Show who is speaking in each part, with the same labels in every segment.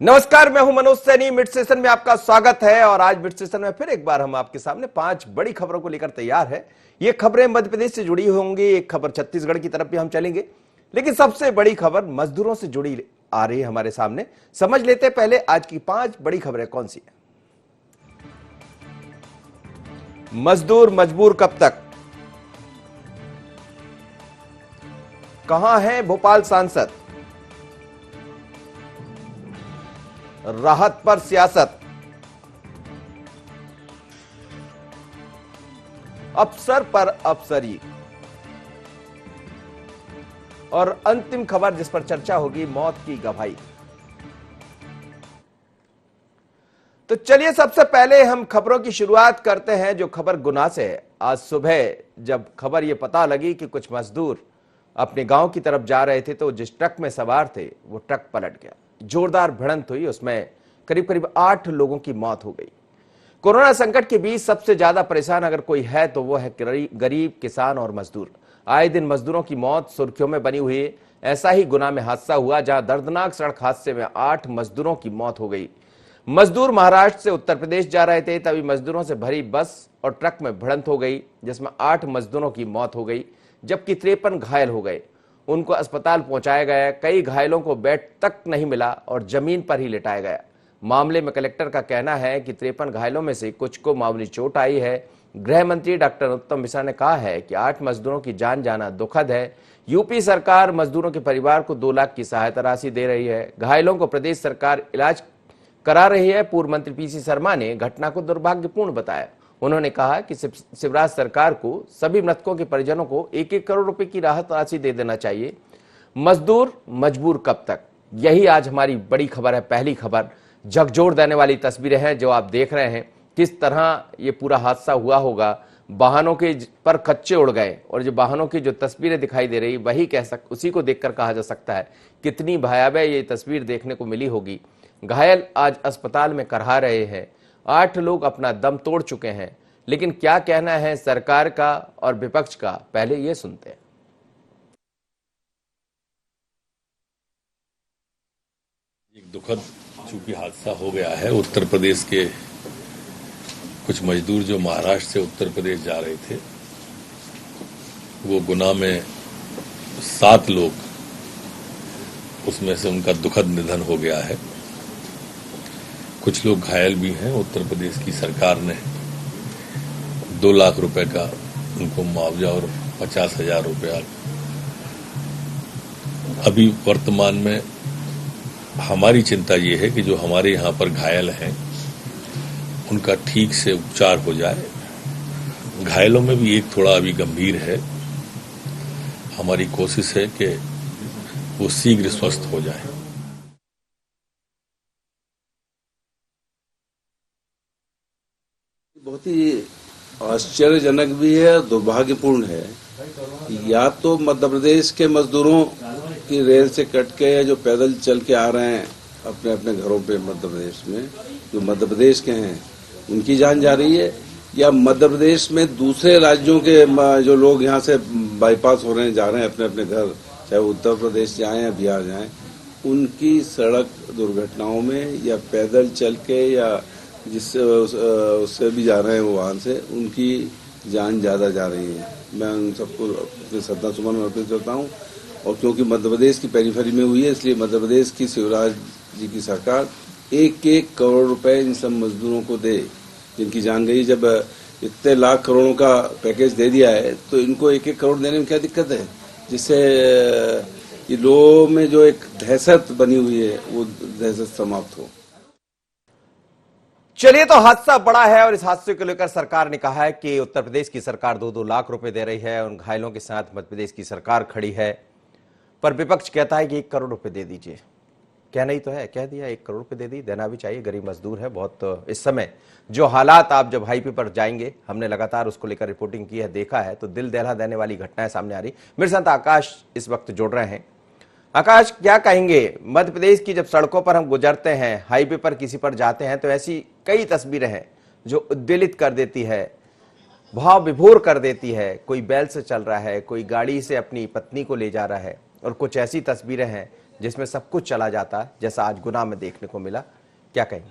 Speaker 1: नमस्कार, मैं हूं मनोज सैनी। मिड सेशन में आपका स्वागत है। और आज मिड सेशन में फिर एक बार हम आपके सामने 5 बड़ी खबरों को लेकर तैयार है। ये खबरें मध्य प्रदेश से जुड़ी होंगी, एक खबर छत्तीसगढ़ की तरफ भी हम चलेंगे, लेकिन सबसे बड़ी खबर मजदूरों से जुड़ी आ रही है हमारे सामने। समझ लेते हैं पहले आज की 5 बड़ी खबरें कौन सी है। मजदूर मजबूर कब तक, कहां है भोपाल सांसद, राहत पर सियासत, अफसर पर अफसरी, और अंतिम खबर जिस पर चर्चा होगी, मौत की गवाही। तो चलिए सबसे पहले हम खबरों की शुरुआत करते हैं जो खबर गुना से है। आज सुबह जब खबर यह पता लगी कि कुछ मजदूर अपने गांव की तरफ जा रहे थे तो जिस ट्रक में सवार थे वो ट्रक पलट गया। जोरदार भिड़ंत हुई, उसमें करीब करीब 8 लोगों की मौत हो गई। कोरोना संकट के बीच सबसे ज्यादा परेशान अगर कोई है तो वो है गरीब किसान और मजदूर। आए दिन मजदूरों की मौत सुर्खियों में बनी हुई है। ऐसा ही गुना में हादसा हुआ जहां दर्दनाक सड़क हादसे में 8 मजदूरों की मौत हो गई। मजदूर महाराष्ट्र से उत्तर प्रदेश जा रहे थे, तभी मजदूरों से भरी बस और ट्रक में भिड़ंत हो गई जिसमें 8 मजदूरों की मौत हो गई, जबकि 53 घायल हो गए। उनको अस्पताल पहुंचाया गया। कई घायलों को बेड तक नहीं मिला और जमीन पर ही लिटाया गया। मामले में कलेक्टर का कहना है कि 53 घायलों में से कुछ को मामूली चोट आई है। गृह मंत्री डॉक्टर उत्तम मिश्रा ने कहा है कि 8 मजदूरों की जान जाना दुखद है। यूपी सरकार मजदूरों के परिवार को 2 लाख की सहायता राशि दे रही है। घायलों को प्रदेश सरकार इलाज करा रही है। पूर्व मंत्री पीसी शर्मा ने घटना को दुर्भाग्यपूर्ण बताया। उन्होंने कहा कि शिवराज सरकार को सभी मृतकों के परिजनों को 1-1 करोड़ रुपए की राहत राशि दे देना चाहिए। मजदूर मजबूर कब तक, यही आज हमारी बड़ी खबर है। पहली खबर, झकझोर देने वाली तस्वीरें हैं जो आप देख रहे हैं। किस तरह ये पूरा हादसा हुआ होगा। वाहनों के पर कच्चे उड़ गए और जो वाहनों की जो तस्वीरें दिखाई दे रही वही उसी को देखकर कहा जा सकता है कितनी भयावह ये तस्वीर देखने को मिली होगी। घायल आज अस्पताल में करहा रहे हैं। 8 लोग अपना दम तोड़ चुके हैं, लेकिन क्या कहना है सरकार का और विपक्ष का, पहले ये सुनते हैं।
Speaker 2: एक दुखद चूंकि हादसा हो गया है। उत्तर प्रदेश के कुछ मजदूर जो महाराष्ट्र से उत्तर प्रदेश जा रहे थे, वो गुना में 7 लोग, उसमें से उनका दुखद निधन हो गया है। कुछ लोग घायल भी हैं। उत्तर प्रदेश की सरकार ने 2 लाख रुपए का उनको मुआवजा और 50,000 रुपया अभी वर्तमान में। हमारी चिंता ये है कि जो हमारे यहाँ पर घायल हैं उनका ठीक से उपचार हो जाए। घायलों में भी एक थोड़ा अभी गंभीर है। हमारी कोशिश है कि वो शीघ्र स्वस्थ हो जाए।
Speaker 3: बहुत ही आश्चर्यजनक भी है और दुर्भाग्यपूर्ण है। या तो मध्य प्रदेश के मजदूरों की रेल से कट के या जो पैदल चल के आ रहे हैं अपने अपने घरों पे मध्य प्रदेश में, जो मध्य प्रदेश के हैं उनकी जान जा रही है, या मध्य प्रदेश में दूसरे राज्यों के जो लोग यहाँ से बाईपास हो रहे हैं, जा रहे हैं अपने अपने घर, चाहे उत्तर प्रदेश जाएं या बिहार जाएं, उनकी सड़क दुर्घटनाओं में या पैदल चल के या जिससे उससे भी जा रहे हैं वो वाहन से, उनकी जान ज़्यादा जा रही है। मैं उन सबको अपने श्रद्धासुमन अर्पित करता हूँ। और क्योंकि मध्य प्रदेश की पेरीफेरी में हुई है, इसलिए मध्य प्रदेश की शिवराज जी की सरकार 1-1 करोड़ रुपए इन सब मजदूरों को दे जिनकी जान गई। जब इतने लाख करोड़ों का पैकेज दे दिया है तो इनको 1-1 करोड़ देने में क्या दिक्कत है, जिससे ये लोगों में जो एक दहशत बनी हुई है वो दहशत समाप्त हो।
Speaker 1: चलिए, तो हादसा बड़ा है और इस हादसे को लेकर सरकार ने कहा है कि उत्तर प्रदेश की सरकार 2-2 लाख रुपए दे रही है। उन घायलों के साथ मध्य प्रदेश की सरकार खड़ी है, पर विपक्ष कहता है कि 1 करोड़ रुपए दे दीजिए। कहना ही तो है, कह दिया 1 करोड़ रुपए दे दी, देना भी चाहिए। गरीब मजदूर है बहुत। इस समय जो हालात, आप जब हाईवे पर जाएंगे, हमने लगातार उसको लेकर रिपोर्टिंग की है, देखा है, तो दिल दहला देने वाली घटनाएं सामने आ रही। मेरे साथ आकाश इस वक्त जुड़ रहे हैं। आकाश, क्या कहेंगे, मध्य प्रदेश की जब सड़कों पर हम गुजरते हैं, हाईवे पर किसी पर जाते हैं, तो ऐसी कई तस्वीरें हैं जो उद्वेलित कर देती है, भाव विभोर कर देती है। कोई बैल से चल रहा है, कोई गाड़ी से अपनी पत्नी को ले जा रहा है, और कुछ ऐसी तस्वीरें हैं जिसमें सब कुछ चला जाता है, जैसा आज गुना में देखने को मिला, क्या कहेंगे?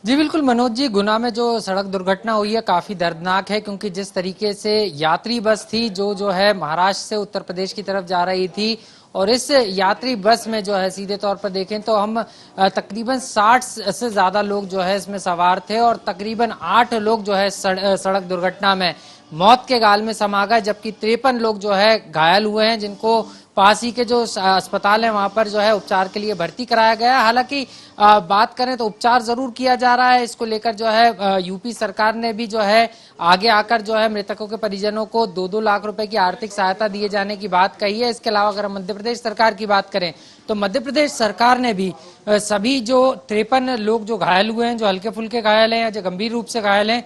Speaker 4: जी बिल्कुल मनोज जी, गुना में जो सड़क दुर्घटना हुई है काफी दर्दनाक है, क्योंकि जिस तरीके से यात्री बस थी जो है महाराष्ट्र से उत्तर प्रदेश की तरफ जा रही थी, और इस यात्री बस में जो है सीधे तौर पर देखें तो हम तकरीबन 60 से ज्यादा लोग जो है इसमें सवार थे, और तकरीबन 8 लोग जो है सड़क दुर्घटना में मौत के गाल में समा गए, जबकि 53 लोग जो है घायल हुए हैं, जिनको पास ही के जो अस्पताल है वहां पर जो है उपचार के लिए भर्ती कराया गया है। हालांकि बात करें तो उपचार जरूर किया जा रहा है, इसको लेकर जो है यूपी सरकार ने भी जो है आगे आकर जो है मृतकों के परिजनों को 2-2 लाख रुपए की आर्थिक सहायता दिए जाने की बात कही है। इसके अलावा अगर हम मध्य प्रदेश सरकार की बात करें तो मध्य प्रदेश सरकार ने भी सभी जो 53 लोग जो घायल हुए हैं, जो हल्के फुल्के घायल हैं या जो गंभीर रूप से घायल हैं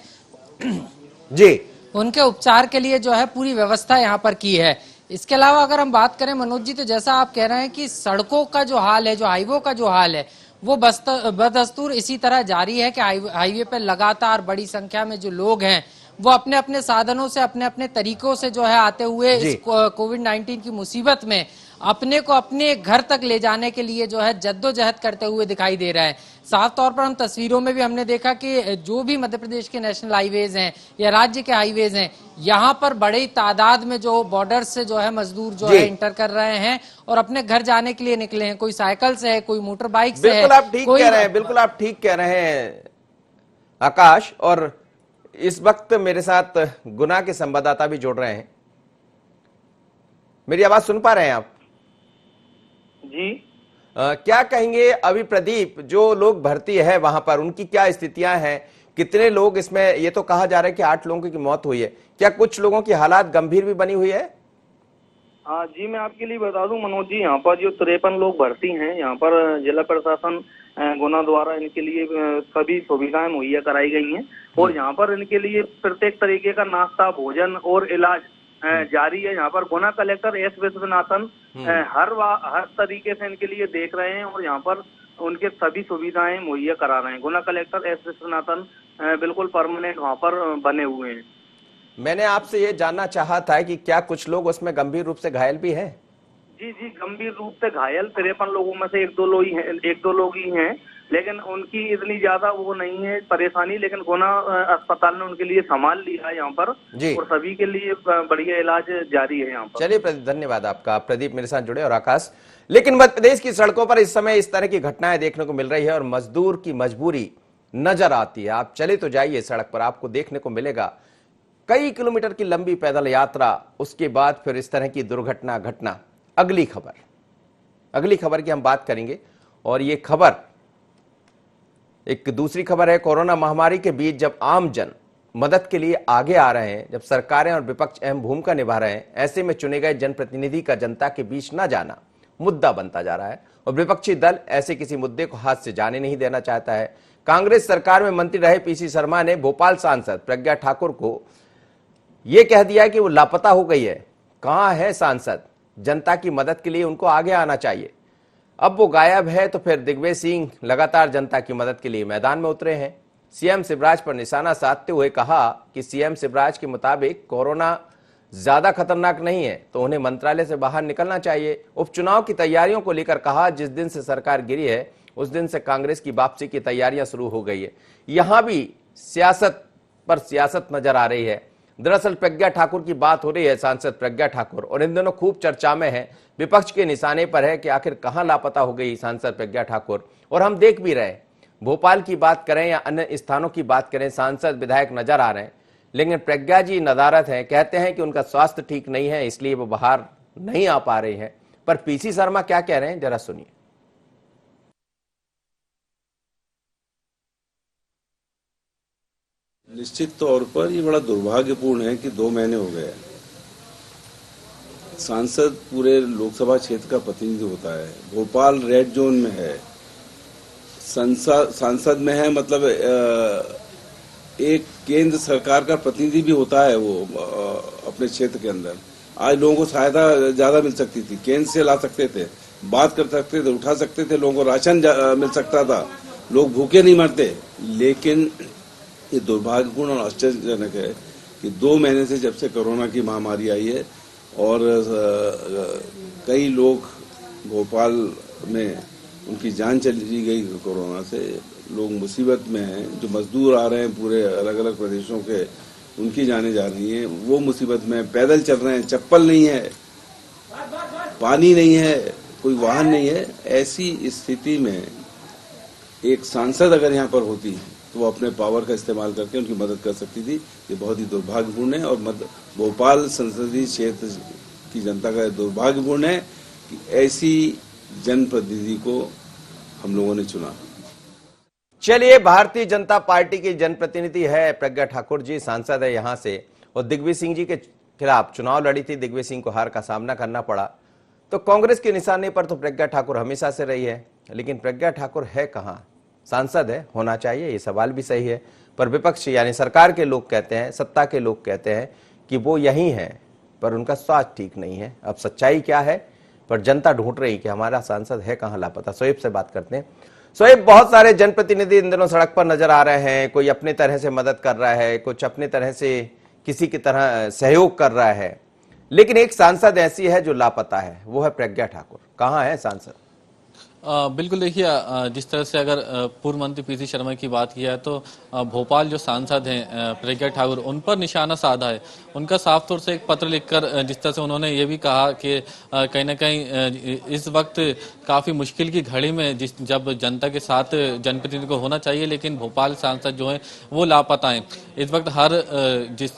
Speaker 1: जी,
Speaker 4: उनके उपचार के लिए जो है पूरी व्यवस्था यहाँ पर की है। इसके अलावा अगर हम बात करें मनोज जी, तो जैसा आप कह रहे हैं कि सड़कों का जो हाल है, जो हाईवे का जो हाल है, वो बदस्तूर इसी तरह जारी है कि हाईवे पर लगातार बड़ी संख्या में जो लोग हैं वो अपने अपने साधनों से, अपने अपने तरीकों से जो है आते हुए इस कोविड-19 की मुसीबत में अपने को अपने घर तक ले जाने के लिए जो है जद्दोजहद करते हुए दिखाई दे रहा है। साफ तौर पर हम तस्वीरों में भी हमने देखा कि जो भी मध्य प्रदेश के नेशनल हाईवेज हैं या राज्य के हाईवेज हैं, यहाँ पर बड़ी तादाद में जो बॉर्डर से जो है मजदूर जो है इंटर कर रहे हैं और अपने घर जाने के लिए निकले हैं। कोई साइकिल से है, कोई मोटर बाइक से है।
Speaker 1: बिल्कुल आप ठीक कह रहे हैं, बिल्कुल आप ठीक कह रहे हैं आकाश। और इस वक्त मेरे साथ गुना के संवाददाता भी जुड़ रहे हैं। मेरी आवाज सुन पा रहे हैं आप?
Speaker 5: जी।
Speaker 1: क्या कहेंगे अभी प्रदीप, जो लोग भर्ती है वहां पर उनकी क्या स्थितियां हैं? कितने लोग इसमें, ये तो कहा जा रहा है कि 8 लोगों की मौत हुई है, क्या कुछ लोगों की हालात गंभीर भी बनी हुई है?
Speaker 5: हाँ जी, मैं आपके लिए बता दूं मनोज जी, यहाँ पर जो 53 लोग भर्ती हैं, यहाँ पर जिला प्रशासन गुना द्वारा इनके लिए सभी सुविधाएं मुहैया कराई गई हैं, और यहाँ पर इनके लिए प्रत्येक तरीके का नाश्ता, भोजन और इलाज जारी है। यहाँ पर गुना कलेक्टर एस विश्वनाथन हर तरीके से इनके लिए देख रहे हैं और यहाँ पर उनके सभी सुविधाएं मुहैया करा रहे हैं। गुना कलेक्टर एस विश्वनाथन बिल्कुल परमानेंट वहाँ पर बने हुए हैं।
Speaker 1: मैंने आपसे ये जानना चाहा था कि क्या कुछ लोग उसमें गंभीर रूप से घायल भी हैं?
Speaker 5: जी जी, गंभीर रूप से घायल 53 लोगों में से 1-2 लोग ही हैं, लेकिन उनकी इतनी ज्यादा वो नहीं है परेशानी, लेकिन गुना अस्पताल ने उनके लिए संभाल लिया है यहाँ पर, और सभी के लिए बढ़िया इलाज जारी है यहाँ पर।
Speaker 1: चलिए प्रदीप, धन्यवाद आपका। प्रदीप मेरे साथ जुड़े और आकाश। लेकिन मध्य प्रदेश की सड़कों पर इस समय इस तरह की घटनाएं देखने को मिल रही है और मजदूर की मजबूरी नजर आती है। आप चले तो जाइए सड़क पर, आपको देखने को मिलेगा कई किलोमीटर की लंबी पैदल यात्रा, उसके बाद फिर इस तरह की दुर्घटना घटना। अगली खबर की हम बात करेंगे, और ये खबर एक दूसरी खबर है। कोरोना महामारी के बीच जब आम जन मदद के लिए आगे आ रहे हैं, जब सरकारें और विपक्ष अहम भूमिका निभा रहे हैं, ऐसे में चुने गए जनप्रतिनिधि का जनता के बीच न जाना मुद्दा बनता जा रहा है, और विपक्षी दल ऐसे किसी मुद्दे को हाथ से जाने नहीं देना चाहता है। कांग्रेस सरकार में मंत्री रहे पीसी शर्मा ने भोपाल सांसद प्रज्ञा ठाकुर को यह कह दिया कि वो लापता हो गई है। कहां है सांसद? जनता की मदद के लिए उनको आगे आना चाहिए। अब वो गायब है, तो फिर दिग्विजय सिंह लगातार जनता की मदद के लिए मैदान में उतरे हैं। सीएम शिवराज पर निशाना साधते हुए कहा कि सीएम शिवराज के मुताबिक कोरोना ज्यादा खतरनाक नहीं है तो उन्हें मंत्रालय से बाहर निकलना चाहिए। उपचुनाव की तैयारियों को लेकर कहा, जिस दिन से सरकार गिरी है उस दिन से कांग्रेस की वापसी की तैयारियां शुरू हो गई है। यहां भी सियासत पर सियासत नजर आ रही है। दरअसल प्रज्ञा ठाकुर की बात हो रही है, सांसद प्रज्ञा ठाकुर, और इन दिनों खूब चर्चा में है, विपक्ष के निशाने पर है कि आखिर कहां लापता हो गई सांसद प्रज्ञा ठाकुर। और हम देख भी रहे, भोपाल की बात करें या अन्य स्थानों की बात करें, सांसद विधायक नजर आ रहे हैं, लेकिन प्रज्ञा जी नदारत हैं, कहते हैं कि उनका स्वास्थ्य ठीक नहीं है इसलिए वो बाहर नहीं आ पा रहे हैं। पर पीसी शर्मा क्या कह रहे हैं, जरा सुनिए।
Speaker 3: निश्चित तौर पर ये बड़ा दुर्भाग्यपूर्ण है कि 2 महीने हो गए, सांसद पूरे लोकसभा क्षेत्र का प्रतिनिधि होता है, भोपाल रेड जोन में है, सांसद में है, मतलब एक केंद्र सरकार का प्रतिनिधि भी होता है वो अपने क्षेत्र के अंदर। आज लोगों को सहायता ज्यादा मिल सकती थी, केंद्र से ला सकते थे, बात कर सकते थे, उठा सकते थे, लोगों को राशन मिल सकता था, लोग भूखे नहीं मरते। लेकिन ये दुर्भाग्यपूर्ण और आश्चर्यजनक है कि 2 महीने से जब से कोरोना की महामारी आई है और कई लोग भोपाल में उनकी जान चली गई कोरोना से, लोग मुसीबत में हैं, जो मजदूर आ रहे हैं पूरे अलग अलग प्रदेशों के, उनकी जानें जा रही हैं, वो मुसीबत में पैदल चल रहे हैं, चप्पल नहीं है, पानी नहीं है, कोई वाहन नहीं है। ऐसी स्थिति में एक सांसद अगर यहाँ पर होती तो वो अपने पावर का इस्तेमाल करके उनकी मदद कर सकती थी। ये बहुत ही दुर्भाग्यपूर्ण है और भोपाल संसदीय क्षेत्र की जनता का दुर्भाग्यपूर्ण है कि ऐसी जनप्रतिनिधि को हम लोगों ने चुना।
Speaker 1: चलिए, भारतीय जनता पार्टी की जनप्रतिनिधि है प्रज्ञा ठाकुर जी, सांसद है यहां से, और दिग्विजय सिंह जी के खिलाफ चुनाव लड़ी थी, दिग्विजय सिंह को हार का सामना करना पड़ा। तो कांग्रेस के निशाने पर तो प्रज्ञा ठाकुर हमेशा से रही है, लेकिन प्रज्ञा ठाकुर है कहां? सांसद है, होना चाहिए, ये सवाल भी सही है, पर विपक्ष यानी सरकार के लोग कहते हैं, सत्ता के लोग कहते हैं कि वो यही है, पर उनका स्वास्थ्य ठीक नहीं है। अब सच्चाई क्या है, पर जनता ढूंढ रही कि हमारा सांसद है कहां लापता। सोएब से बात करते हैं। सोएब, बहुत सारे जनप्रतिनिधि इन दिनों सड़क पर नजर आ रहे हैं, कोई अपने तरह से मदद कर रहा है, कुछ अपने तरह से किसी की तरह सहयोग कर रहा है, लेकिन एक सांसद ऐसी है जो लापता है, वो है प्रज्ञा ठाकुर। कहां है सांसद?
Speaker 6: बिल्कुल देखिए, जिस तरह से अगर पूर्व मंत्री पीसी शर्मा की बात की है तो भोपाल जो सांसद हैं प्रज्ञा ठाकुर, उन पर निशाना साधा है। उनका साफ तौर से एक पत्र लिखकर जिस तरह से उन्होंने ये भी कहा कि कहीं ना कहीं इस वक्त काफ़ी मुश्किल की घड़ी में जब जनता के साथ जनप्रतिनिधि को होना चाहिए, लेकिन भोपाल सांसद जो हैं वो लापता हैं। इस वक्त हर जिस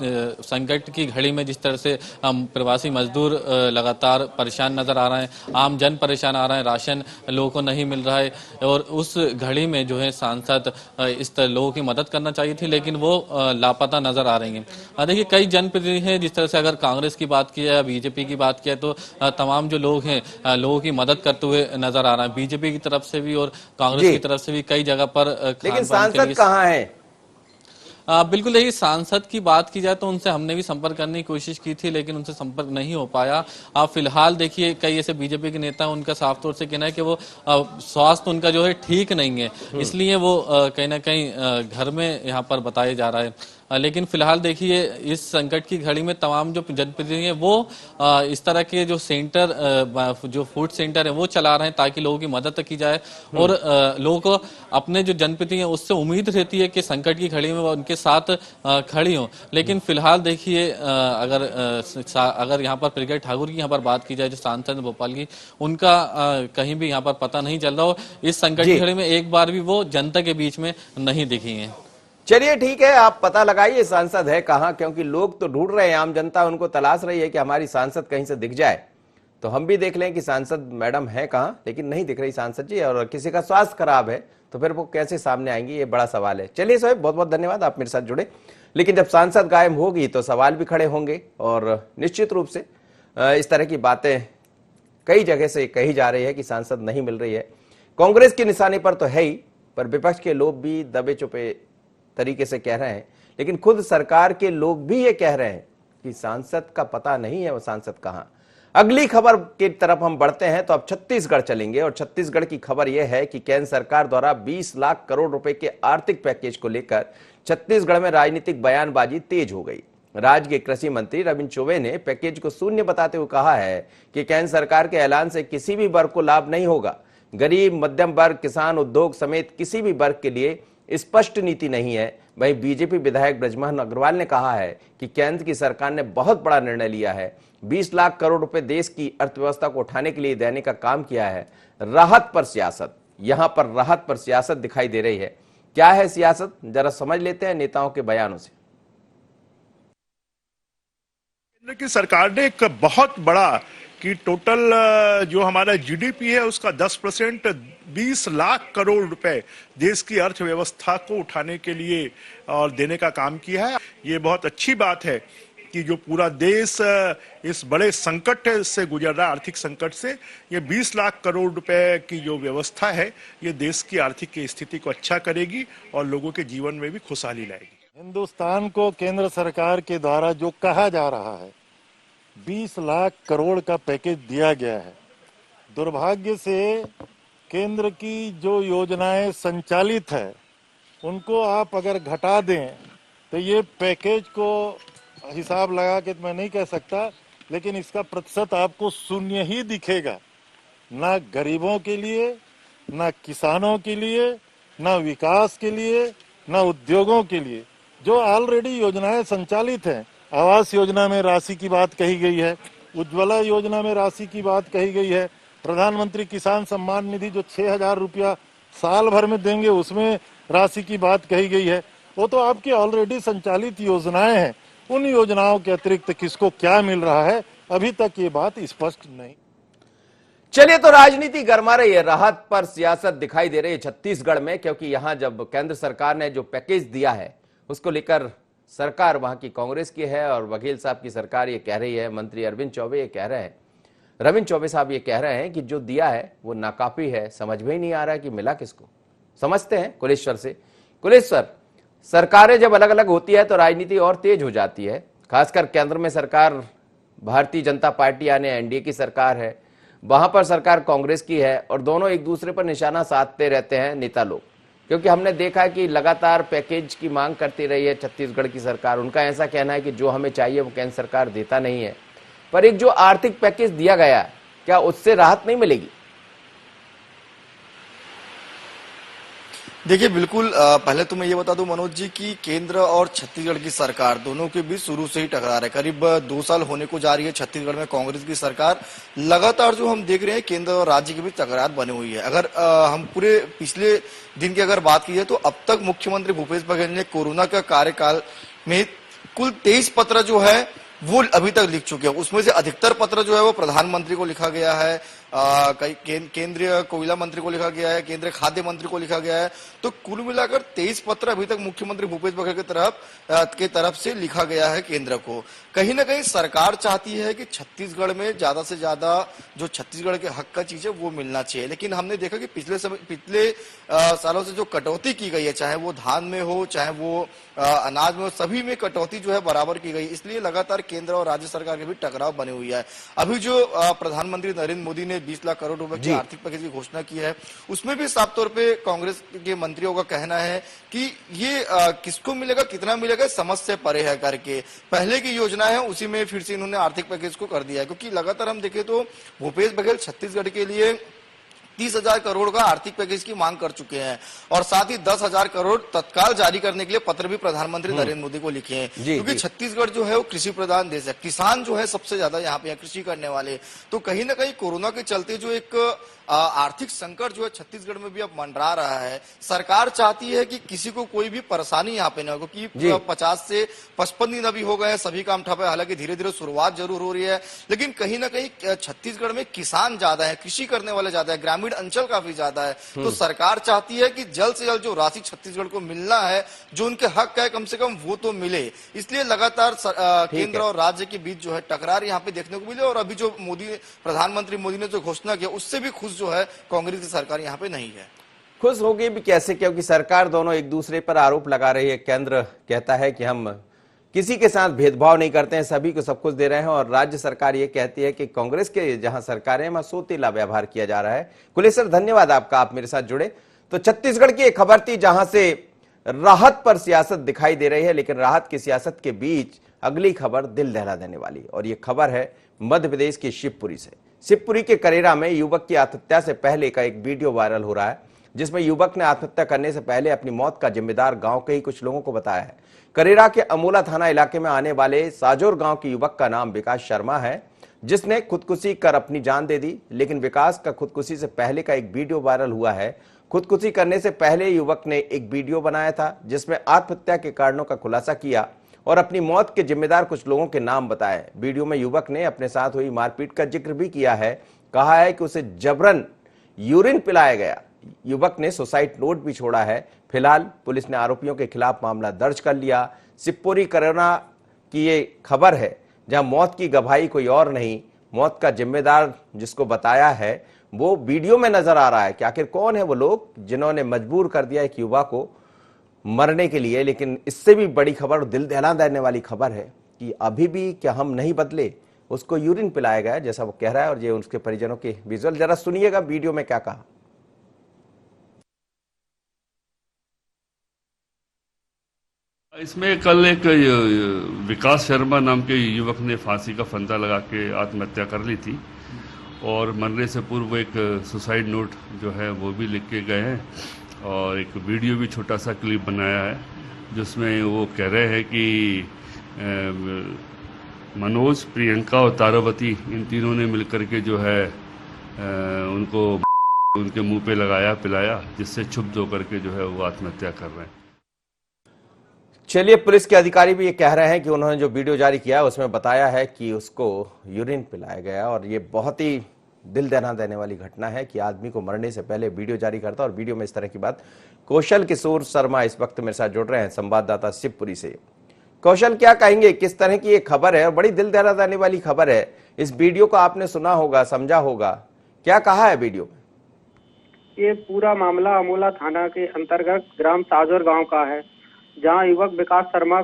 Speaker 6: संकट की घड़ी में जिस तरह से प्रवासी मजदूर लगातार परेशान नजर आ रहे हैं, आम जन परेशान आ रहे हैं, राशन लोगों को नहीं मिल रहा है, और उस घड़ी में जो है सांसद इस तरह लोगों की मदद करना चाहिए थी, लेकिन वो लापता नजर आ रही हैं। देखिए, कई जनप्रतिनिधि हैं, जिस तरह से अगर कांग्रेस की बात की है, बीजेपी की बात की है, तो तमाम जो लोग हैं लोगों की मदद करते हुए नजर आ रहा है। बीजेपी की तरफ से भी और कांग्रेस की तरफ से भी कई जगह पर
Speaker 1: लेकिन सांसद कहाँ है?
Speaker 6: बिल्कुल, देखिए, सांसद की बात की जाए तो उनसे हमने भी संपर्क करने की कोशिश की थी, लेकिन उनसे संपर्क नहीं हो पाया। फिलहाल देखिए, कई ऐसे बीजेपी के नेता, उनका साफ तौर से कहना है कि वो स्वास्थ्य उनका जो है ठीक नहीं है, इसलिए वो कहीं ना कहीं घर में यहाँ पर बताया जा रहा है। लेकिन फिलहाल देखिए, इस संकट की घड़ी में तमाम जो जनप्रतिनिधि हैं वो इस तरह के जो सेंटर, जो फूड सेंटर है वो चला रहे हैं ताकि लोगों की मदद की जाए, और लोगों को अपने जो जनप्रतिनिधि हैं उससे उम्मीद रहती है कि संकट की घड़ी में वो उनके साथ खड़ी हों। लेकिन फिलहाल देखिए, अगर यहाँ पर प्रज्ञा ठाकुर की यहाँ पर बात की जाए, जो सांसद भोपाल की, उनका कहीं भी यहाँ पर पता नहीं चल रहा हो। इस संकट की घड़ी में एक बार भी वो जनता के बीच में नहीं दिखी है।
Speaker 1: चलिए ठीक है, आप पता लगाइए सांसद है कहां, क्योंकि लोग तो ढूंढ रहे हैं, आम जनता उनको तलाश रही है कि हमारी सांसद कहीं से दिख जाए, तो हम भी देख लें कि सांसद मैडम है कहां, लेकिन नहीं दिख रही सांसद जी। और किसी का स्वास्थ्य खराब है तो फिर वो कैसे सामने आएंगी, ये बड़ा सवाल है। चलिए सोएब, बहुत बहुत धन्यवाद, आप मेरे साथ जुड़े। लेकिन जब सांसद गायब होगी तो सवाल भी खड़े होंगे, और निश्चित रूप से इस तरह की बातें कई जगह से कही जा रही है कि सांसद नहीं मिल रही है। कांग्रेस के निशाने पर तो है ही, पर विपक्ष के लोग भी दबे चुपे तरीके से कह रहे हैं, लेकिन खुद सरकार के लोग भी ये कह रहे हैं कि सांसद का पता नहीं है, वो सांसद कहां। अगली खबर की तरफ हम बढ़ते हैं, तो अब छत्तीसगढ़ चलेंगे, और छत्तीसगढ़ की खबर यह है कि केंद्र सरकार द्वारा 20 लाख करोड़ रुपए के आर्थिक पैकेज को लेकर छत्तीसगढ़ में राजनीतिक बयानबाजी तेज हो गई। राज्य के कृषि मंत्री रविंद्र चौबे ने पैकेज को शून्य बताते हुए कहा है कि केंद्र सरकार के ऐलान से किसी भी वर्ग को लाभ नहीं होगा। गरीब, मध्यम वर्ग, किसान, उद्योग समेत किसी भी वर्ग के लिए स्पष्ट नीति नहीं है। वहीं बीजेपी विधायक ब्रजमोहन अग्रवाल ने कहा है कि केंद्र की सरकार ने बहुत बड़ा निर्णय लिया है, 20 लाख करोड़ रुपए देश की अर्थव्यवस्था को उठाने के लिए देने का काम किया है। राहत पर सियासत, यहां पर राहत पर सियासत दिखाई दे रही है। क्या है सियासत, जरा समझ लेते हैं नेताओं के बयानों से।
Speaker 7: केंद्र की सरकार ने एक बहुत बड़ा कि टोटल जो हमारा जीडीपी है उसका 10%, 20 लाख करोड़ रुपए देश की अर्थव्यवस्था को उठाने के लिए और देने का काम किया है। ये बहुत अच्छी बात है कि जो पूरा देश इस बड़े संकट से गुजर रहा है, आर्थिक संकट से, ये 20 लाख करोड़ रुपए की जो व्यवस्था है ये देश की आर्थिक स्थिति को अच्छा करेगी और लोगों के जीवन में भी खुशहाली लाएगी।
Speaker 8: हिंदुस्तान को केंद्र सरकार के द्वारा जो कहा जा रहा है 20 लाख करोड़ का पैकेज दिया गया है, दुर्भाग्य से केंद्र की जो योजनाएं संचालित है उनको आप अगर घटा दें तो ये पैकेज को हिसाब लगा के मैं नहीं कह सकता, लेकिन इसका प्रतिशत आपको शून्य ही दिखेगा। ना गरीबों के लिए, ना किसानों के लिए, ना विकास के लिए, ना उद्योगों के लिए। जो ऑलरेडी योजनाएं संचालित हैं, आवास योजना में राशि की बात कही गई है, उज्ज्वला योजना में राशि की बात कही गई है, प्रधानमंत्री किसान सम्मान निधि जो 6,000 रुपया साल भर में देंगे उसमें राशि की बात कही गई है। वो तो आपकी ऑलरेडी संचालित योजनाएं हैं। उन योजनाओं के अतिरिक्त किसको क्या मिल रहा है, अभी तक ये बात स्पष्ट नहीं।
Speaker 1: चलिए, तो राजनीति गरमा रही है, राहत पर सियासत दिखाई दे रही है छत्तीसगढ़ में, क्योंकि यहां जब केंद्र सरकार ने जो पैकेज दिया है उसको लेकर सरकार वहां की कांग्रेस की है और वकील साहब की सरकार ये कह रही है, मंत्री अरविंद चौबे ये कह रहे हैं, रविंद्र चौबे साहब ये कह रहे हैं कि जो दिया है वो नाकाफी है। समझ में ही नहीं आ रहा है कि मिला किसको। समझते हैं कुलेश्वर से। कुलेश्वर, सरकारें जब अलग अलग होती है तो राजनीति और तेज हो जाती है, खासकर केंद्र में सरकार भारतीय जनता पार्टी यानी एनडीए की सरकार है, वहां पर सरकार कांग्रेस की है और दोनों एक दूसरे पर निशाना साधते रहते हैं नेता लोग, क्योंकि हमने देखा है कि लगातार पैकेज की मांग करती रही है छत्तीसगढ़ की सरकार। उनका ऐसा कहना है कि जो हमें चाहिए वो केंद्र सरकार देता नहीं है, पर एक जो आर्थिक पैकेज दिया गया है क्या उससे राहत नहीं मिलेगी?
Speaker 9: देखिए बिल्कुल, पहले तो मैं ये बता दूं मनोज जी कि केंद्र और छत्तीसगढ़ की सरकार दोनों के बीच शुरू से ही टकरार है। करीब 2 साल होने को जा रही है छत्तीसगढ़ में कांग्रेस की सरकार। लगातार जो हम देख रहे हैं केंद्र और राज्य के बीच तकरार बनी हुई है। अगर हम पूरे पिछले दिन की अगर बात की जाए तो अब तक मुख्यमंत्री भूपेश बघेल ने कोरोना का कार्यकाल में कुल 23 पत्र जो है वो अभी तक लिख चुके हैं। उसमें से अधिकतर पत्र जो है वो प्रधानमंत्री को लिखा गया है, केंद्रीय कोयला मंत्री को लिखा गया है, केंद्रीय खाद्य मंत्री को लिखा गया है। तो कुल मिलाकर 23 पत्र अभी तक मुख्यमंत्री भूपेश बघेल की तरफ से लिखा गया है केंद्र को। कहीं ना कहीं सरकार चाहती है कि छत्तीसगढ़ में ज्यादा से ज्यादा जो छत्तीसगढ़ के हक का चीज है वो मिलना चाहिए, लेकिन हमने देखा कि पिछले सालों से जो कटौती की गई है, चाहे वो धान में हो चाहे वो अनाज में हो, सभी में कटौती जो है बराबर की गई। इसलिए लगातार केंद्र और राज्य सरकार के बीच टकराव बनी हुई है। अभी जो प्रधानमंत्री नरेंद्र मोदी ने 20 लाख करोड़ रुपए की आर्थिक पैकेज की घोषणा की है, उसमें भी साफ तौर पे कांग्रेस के मंत्रियों का कहना है कि ये किसको मिलेगा कितना मिलेगा समझ से परे है करके। पहले की योजना है उसी में फिर से इन्होंने आर्थिक पैकेज को कर दिया है, क्योंकि लगातार हम देखें तो भूपेश बघेल छत्तीसगढ़ के लिए 30,000 करोड़ का आर्थिक पैकेज की मांग कर चुके हैं और साथ ही 10,000 करोड़ तत्काल जारी करने के लिए पत्र भी प्रधानमंत्री नरेंद्र मोदी को लिखे हैं, क्योंकि छत्तीसगढ़ जो है वो कृषि प्रधान देश है। किसान जो है सबसे ज्यादा यहाँ पे कृषि करने वाले। तो कहीं ना कहीं कोरोना के चलते जो एक आर्थिक संकट जो है छत्तीसगढ़ में भी अब मंडरा रहा है। सरकार चाहती है कि किसी को कोई भी परेशानी यहाँ पे ना हो, क्योंकि 50 से 55 दिन अभी हो गए हैं, सभी काम ठप है। हालांकि धीरे धीरे शुरुआत जरूर हो रही है, लेकिन कहीं ना कहीं छत्तीसगढ़ में किसान ज्यादा है, कृषि करने वाले ज्यादा है, ग्रामीण अंचल काफी ज्यादा है। तो सरकार चाहती है कि जल्द से जल्द जो राशि छत्तीसगढ़ को मिलना है, जो उनके हक है कम से कम वो तो मिले। इसलिए लगातार केंद्र और राज्य के बीच जो है टकरार यहाँ पे देखने को मिले। और अभी जो प्रधानमंत्री मोदी ने जो घोषणा किया उससे भी खुश जो है कांग्रेस की सरकार यहाँ पे नहीं है।
Speaker 1: खुश होगी भी कैसे, क्योंकि सरकार दोनों एक दूसरे पर आरोप लगा रही है। केंद्र कहता है कि हम किसी के साथ भेदभाव नहीं करते हैं, सभी को सब कुछ दे रहे हैं, और राज्य सरकार ये कहती है कि कांग्रेस के जहां सरकार है वहां सोतेला व्यवहार किया जा रहा है। कुलेश्वर, धन्यवाद आपका, आप मेरे साथ जुड़े। तो छत्तीसगढ़ की एक खबर थी जहां से राहत पर सियासत दिखाई दे रही है, लेकिन राहत की सियासत के बीच अगली खबर दिल दहला देने वाली, और ये खबर है मध्य प्रदेश की शिवपुरी से। शिवपुरी के करेरा में युवक की आत्महत्या से पहले का एक वीडियो वायरल हो रहा है, जिसमें युवक ने आत्महत्या करने से पहले अपनी मौत का जिम्मेदार गांव के ही कुछ लोगों को बताया है। करेरा के अमोला थाना इलाके में आने वाले साजोर गांव के युवक का नाम विकास शर्मा है, जिसने खुदकुशी कर अपनी जान दे दी। लेकिन विकास का खुदकुशी से पहले का एक वीडियो वायरल हुआ है। खुदकुशी करने से पहले युवक ने एक वीडियो बनाया था, जिसमें आत्महत्या के कारणों का खुलासा किया और अपनी मौत के जिम्मेदार कुछ लोगों के नाम बताए। वीडियो में युवक ने अपने साथ हुई मारपीट का जिक्र भी किया है। कहा है कि उसे जबरन यूरिन पिलाया गया। युवक ने सुसाइड नोट भी छोड़ा है। फिलहाल पुलिस ने आरोपियों के खिलाफ मामला दर्ज कर लिया। शिवपुरी करेरा की ये खबर है, जहां मौत की गवाही कोई और नहीं, मौत का जिम्मेदार जिसको बताया है वो वीडियो में नजर आ रहा है कि आखिर कौन है वो लोग जिन्होंने मजबूर कर दिया एक युवा को मरने के लिए। लेकिन इससे भी बड़ी खबर, दिल दहला देने वाली खबर है कि अभी भी क्या हम नहीं बदले, उसको यूरिन पिलाया गया जैसा वो कह रहा है। और ये उसके परिजनों के विजुअल जरा सुनिएगा वीडियो में क्या कहा।
Speaker 10: इसमें कल एक विकास शर्मा नाम के युवक ने फांसी का फंदा लगा के आत्महत्या कर ली थी, और मरने से पूर्व एक सुसाइड नोट जो है वो भी लिख के गए हैं और एक वीडियो भी छोटा सा क्लिप बनाया है जिसमें वो कह रहे हैं कि मनोज, प्रियंका और तारावती इन तीनों ने मिलकर के जो है उनको उनके मुंह पे लगाया पिलाया, जिससे क्षुब्ध होकर के जो है वो आत्महत्या कर रहे हैं।
Speaker 1: चलिए, पुलिस के अधिकारी भी ये कह रहे हैं कि उन्होंने जो वीडियो जारी किया है उसमें बताया है कि उसको यूरिन पिलाया गया और ये बहुत ही दिल दहला देने वाली घटना है कि आदमी को मरने से पहले वीडियो जारी करता और वीडियो में इस तरह की बात। कौशल किशोर शर्मा इस वक्त मेरे साथ जुड़ रहे हैं, संवाददाता शिवपुरी से। कौशल, क्या कहेंगे, किस तरह की ये खबर है और बड़ी दिल दहला देने वाली खबर है। इस वीडियो को आपने सुना होगा, समझा होगा, क्या कहा है वीडियो में?
Speaker 11: ये पूरा मामला अमोला थाना के अंतर्गत ग्राम साजोर गांव का है, जहां युवक विकास शर्मा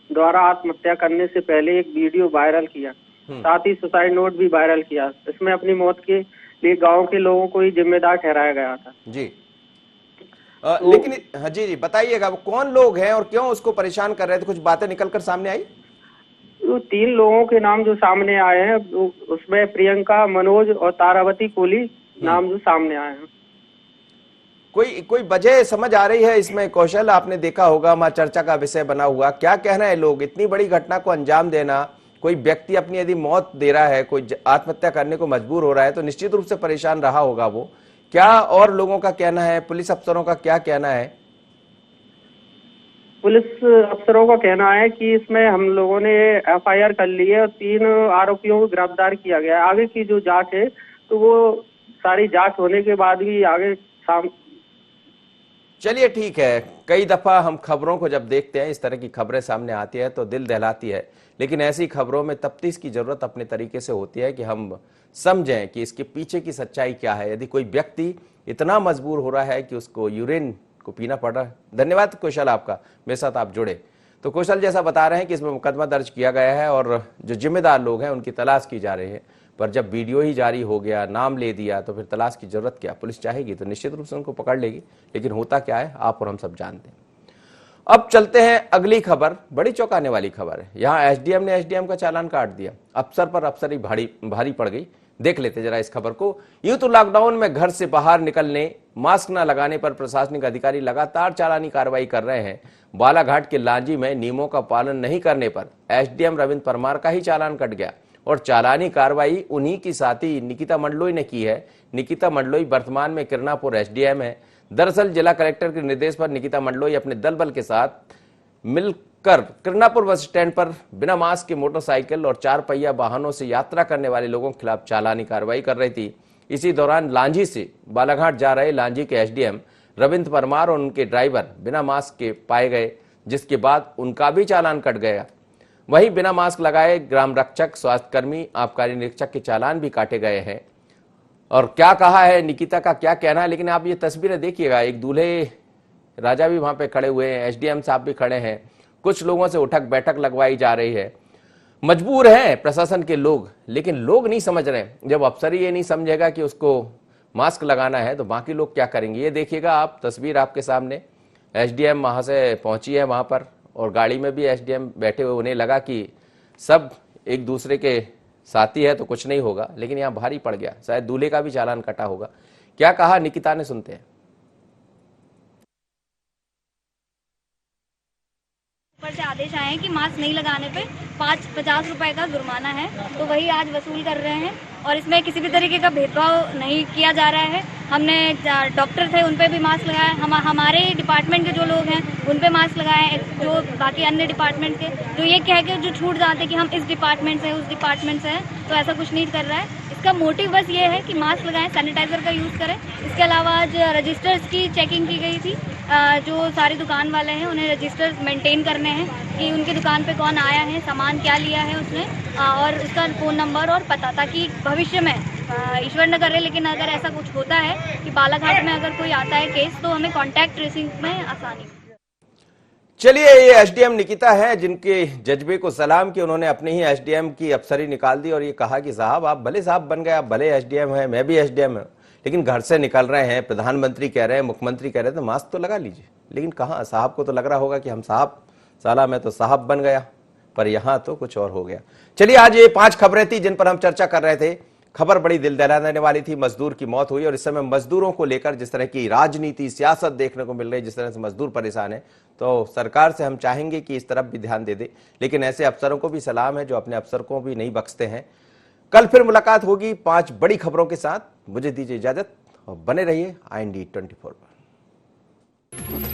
Speaker 11: द्वारा आत्महत्या करने से पहले एक वीडियो वायरल किया, साथ ही सुसाइड नोट भी वायरल किया। इसमें अपनी मौत के लिए गांव के लोगों को ही जिम्मेदार ठहराया गया था।
Speaker 1: जी लेकिन हाँ जी बताइएगा, वो कौन लोग हैं और क्यों उसको परेशान कर रहे थे? कुछ बातें निकलकर सामने आई?
Speaker 11: तो 3 लोगों के नाम जो सामने आए हैं, उसमें प्रियंका, मनोज और तारावती कोली नाम जो सामने आए हैं।
Speaker 1: कोई वजह समझ आ रही है इसमें? कौशल, आपने देखा होगा, वहां चर्चा का विषय बना हुआ, क्या कहना है लोग? इतनी बड़ी घटना को अंजाम देना, कोई व्यक्ति अपनी यदि मौत दे रहा है, कोई आत्महत्या करने को मजबूर हो रहा है तो निश्चित रूप से परेशान रहा होगा वो। क्या और लोगों का कहना है, पुलिस अफसरों का क्या कहना है?
Speaker 11: पुलिस अफसरों का कहना है कि इसमें हम लोगों ने FIR कर ली है और 3 आरोपियों को गिरफ्तार किया गया है। आगे की जो जांच है तो वो सारी जांच होने के बाद भी आगे
Speaker 1: चलिए ठीक है, कई दफा हम खबरों को जब देखते हैं, इस तरह की खबरें सामने आती है तो दिल दहलाती है, लेकिन ऐसी खबरों में तफ्तीश की जरूरत अपने तरीके से होती है कि हम समझें कि इसके पीछे की सच्चाई क्या है। यदि कोई व्यक्ति इतना मजबूर हो रहा है कि उसको यूरिन को पीना पड़ रहा है। धन्यवाद कौशल आपका, मेरे साथ आप जुड़े। तो कौशल जैसा बता रहे हैं कि इसमें मुकदमा दर्ज किया गया है और जो जिम्मेदार लोग हैं उनकी तलाश की जा रही है, पर जब वीडियो ही जारी हो गया, नाम ले दिया, तो फिर तलाश की जरूरत क्या? पुलिस चाहेगी तो निश्चित रूप से उनको पकड़ लेगी, लेकिन होता क्या है आप और हम सब जानते हैं। अब चलते हैं अगली खबर, बड़ी चौंकाने वाली खबर है। यहाँ एसडीएम ने एसडीएम का चालान काट दिया, अफसर पर अफसरी भारी पड़ गई। देख लेते जरा इस खबर को। यूं तो लॉकडाउन में घर से बाहर निकलने, मास्क न लगाने पर प्रशासनिक अधिकारी लगातार चालानी कार्रवाई कर रहे हैं। बालाघाट के लांजी में नियमों का पालन नहीं करने पर एसडीएम रविंद्र परमार का ही चालान कट गया और चालानी कार्रवाई उन्हीं की साथी निकिता मंडलोई ने की है। निकिता मंडलोई वर्तमान में किरणापुर एसडीएम है। दरअसल जिला कलेक्टर के निर्देश पर निकिता मंडलोई अपने दल बल के साथ मिलकर किरणापुर बस स्टैंड पर बिना मास्क की मोटरसाइकिल और 4 पहिया वाहनों से यात्रा करने वाले लोगों के खिलाफ चालानी कार्रवाई कर रही थी। इसी दौरान लांजी से बालाघाट जा रहे लांजी के एसडीएम रविंद्र परमार और उनके ड्राइवर बिना मास्क के पाए गए, जिसके बाद उनका भी चालान कट गया। वहीं बिना मास्क लगाए ग्राम रक्षक, स्वास्थ्यकर्मी, आबकारी निरीक्षक के चालान भी काटे गए हैं। और क्या कहा है निकिता का, क्या कहना है, लेकिन आप ये तस्वीरें देखिएगा, एक दूल्हे राजा भी वहां पे खड़े हुए हैं, एसडीएम साहब भी खड़े हैं, कुछ लोगों से उठक बैठक लगवाई जा रही है। मजबूर हैं प्रशासन के लोग, लेकिन लोग नहीं समझ रहे। जब अफसर ये नहीं समझेगा कि उसको मास्क लगाना है तो बाकी लोग क्या करेंगे? ये देखिएगा आप, तस्वीर आपके सामने। एसडीएम वहां से पहुंची है वहां पर और गाड़ी में भी एसडीएम बैठे हुए, उन्हें लगा कि सब एक दूसरे के साथी है तो कुछ नहीं होगा, लेकिन यहाँ भारी पड़ गया। शायद दूल्हे का भी चालान कटा होगा। क्या कहा निकिता ने, सुनते हैं।
Speaker 12: ऊपर से आदेश आए हैं कि मास्क नहीं लगाने पे 50 रुपए का जुर्माना है, तो वही आज वसूल कर रहे हैं और इसमें किसी भी तरीके का भेदभाव नहीं किया जा रहा है। हमने डॉक्टर थे उन पे भी मास्क लगाया, हमारे डिपार्टमेंट के जो लोग हैं उन पे मास्क लगाए, जो बाकी अन्य डिपार्टमेंट के जो ये कह के जो छूट जाते कि हम इस डिपार्टमेंट से उस डिपार्टमेंट से हैं, तो ऐसा कुछ नहीं कर रहा है। इसका मोटिव बस ये है कि मास्क लगाएं, सैनिटाइजर का यूज़ करें। इसके अलावा आज रजिस्टर्स की चेकिंग की गई थी। जो सारी दुकान वाले हैं उन्हें रजिस्टर्स मेंटेन करने हैं कि उनकी दुकान पे कौन आया है, सामान क्या लिया है उसने, और उसका फ़ोन नंबर और पता, ताकि भविष्य में ईश्वर न करे लेकिन अगर ऐसा कुछ होता है कि बालाघाट में अगर कोई आता है केस, तो हमें कॉन्टैक्ट ट्रेसिंग में आसानी।
Speaker 1: चलिए, ये एसडीएम निकिता है जिनके जज्बे को सलाम कि उन्होंने अपने ही एसडीएम की अफसरी निकाल दी और ये कहा कि साहब आप भले साहब बन गए, आप भले एसडीएम हैं, मैं भी एसडीएम हूं, लेकिन घर से निकल रहे हैं, प्रधानमंत्री कह रहे हैं, मुख्यमंत्री कह रहे हैं, तो मास्क तो लगा लीजिए। लेकिन कहाँ, साहब को तो लग रहा होगा कि हम साहब, साला मैं तो साहब बन गया, पर यहाँ तो कुछ और हो गया। चलिए, आज ये 5 खबरें थी जिन पर हम चर्चा कर रहे थे। खबर बड़ी दिल दहलाने वाली थी, मजदूर की मौत हुई और इस समय मजदूरों को लेकर जिस तरह की राजनीति सियासत देखने को मिल रही है, जिस तरह से मजदूर परेशान है, तो सरकार से हम चाहेंगे कि इस तरफ भी ध्यान दे दे। लेकिन ऐसे अफसरों को भी सलाम है जो अपने अफसर को भी नहीं बख्शते हैं। कल फिर मुलाकात होगी 5 बड़ी खबरों के साथ। मुझे दीजिए इजाजत और बने रहिए IND 24 पर।